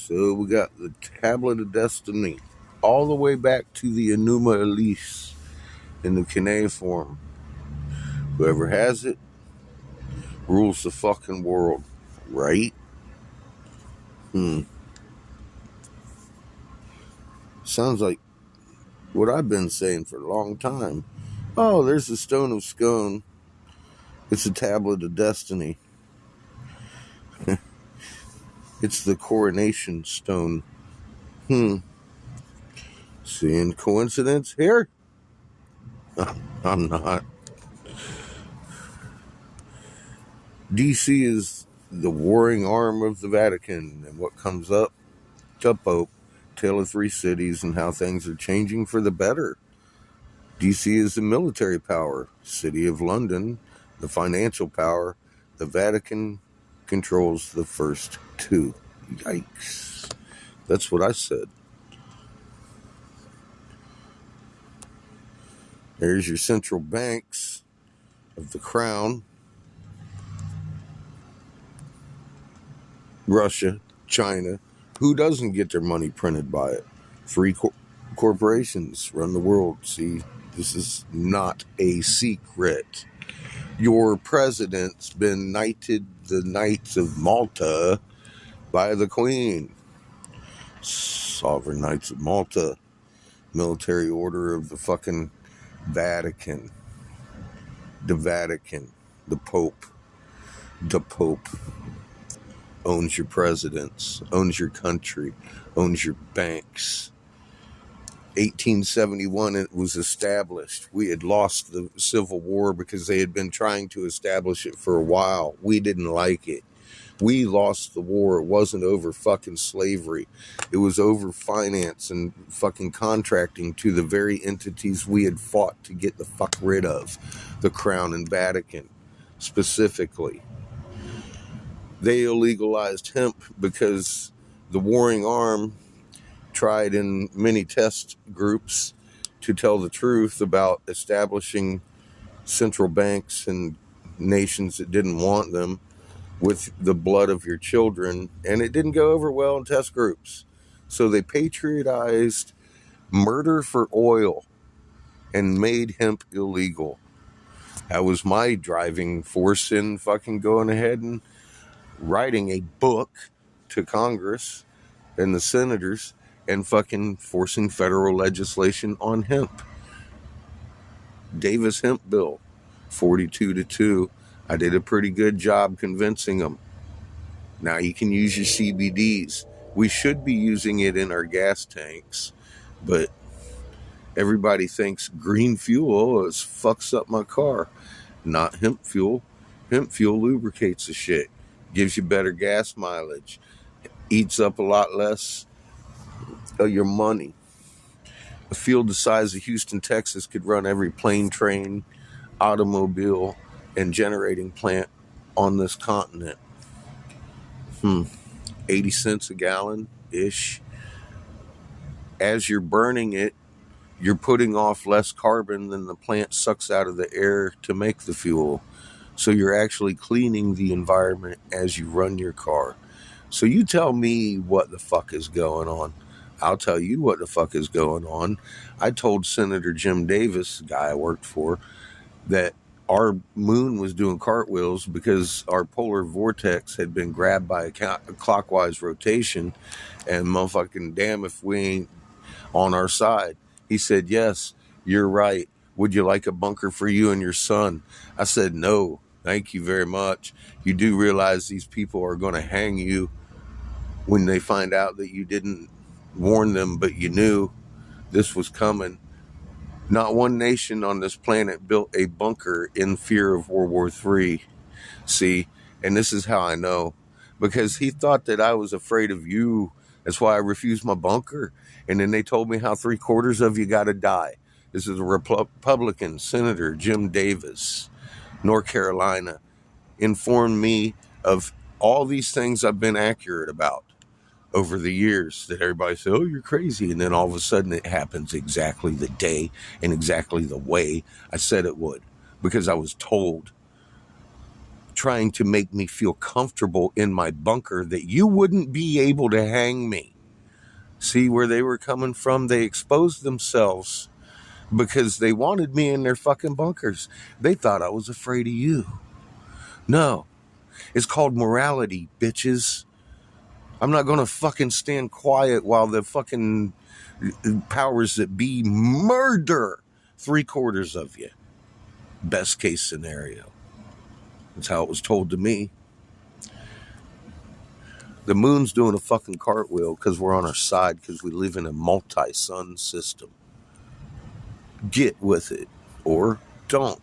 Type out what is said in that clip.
So we got the Tablet of Destiny, all the way back to the Enuma Elise in the cuneiform. Whoever has it rules the fucking world, right? Sounds like what I've been saying for a long time. Oh, there's the Stone of Scone. It's a Tablet of Destiny. It's the coronation stone. Seeing coincidence here? I'm not. DC is the warring arm of the Vatican, and what comes up to Pope, Tale of Three Cities, and how things are changing for the better. DC is the military power, City of London, the financial power. The Vatican controls the first two. Yikes. That's what I said. There's your central banks of the crown. Russia, China. Who doesn't get their money printed by it? Free corporations run the world. See, this is not a secret. Your president's been knighted the Knights of Malta by the Queen. Sovereign Knights of Malta. Military order of the fucking Vatican. The Vatican. The Pope. The Pope owns your presidents, owns your country, owns your banks. 1871, it was established. We had lost the Civil War because they had been trying to establish it for a while. We didn't like it. We lost the war. It wasn't over fucking slavery. It was over finance and fucking contracting to the very entities we had fought to get the fuck rid of. The Crown and Vatican, specifically. They illegalized hemp because the warring arm tried in many test groups to tell the truth about establishing central banks and nations that didn't want them with the blood of your children, and it didn't go over well in test groups. So they patriotized murder for oil and made hemp illegal. That was my driving force in fucking going ahead and writing a book to Congress and the senators and fucking forcing federal legislation on hemp. Davis Hemp Bill, 42-2. I did a pretty good job convincing them. Now you can use your CBDs. We should be using it in our gas tanks, but everybody thinks green fuel fucks up my car. Not hemp fuel. Hemp fuel lubricates the shit. Gives you better gas mileage. Eats up a lot less of your money. A field the size of Houston, Texas could run every plane, train, automobile, and generating plant on this continent. 80 cents a gallon-ish. As you're burning it, you're putting off less carbon than the plant sucks out of the air to make the fuel. So you're actually cleaning the environment as you run your car. So you tell me what the fuck is going on. I'll tell you what the fuck is going on. I told Senator Jim Davis, the guy I worked for, that our moon was doing cartwheels because our polar vortex had been grabbed by a clockwise rotation, and motherfucking damn if we ain't on our side. He said, yes, you're right. Would you like a bunker for you and your son? I said, no, thank you very much. You do realize these people are going to hang you when they find out that you didn't warn them, but you knew this was coming. Not one nation on this planet built a bunker in fear of World War III. See, and this is how I know. Because he thought that I was afraid of you. That's why I refused my bunker. And then they told me how 3/4 of you got to die. This is a Republican Senator Jim Davis, North Carolina, informed me of all these things I've been accurate about over the years that everybody said, oh, you're crazy. And then all of a sudden it happens exactly the day and exactly the way I said it would, because I was told. trying to make me feel comfortable in my bunker that you wouldn't be able to hang me. See where they were coming from? They exposed themselves because they wanted me in their fucking bunkers. They thought I was afraid of you. No, it's called morality, bitches. I'm not going to fucking stand quiet while the fucking powers that be murder 3/4 of you. Best case scenario. That's how it was told to me. The moon's doing a fucking cartwheel because we're on our side because we live in a multi-sun system. Get with it or don't.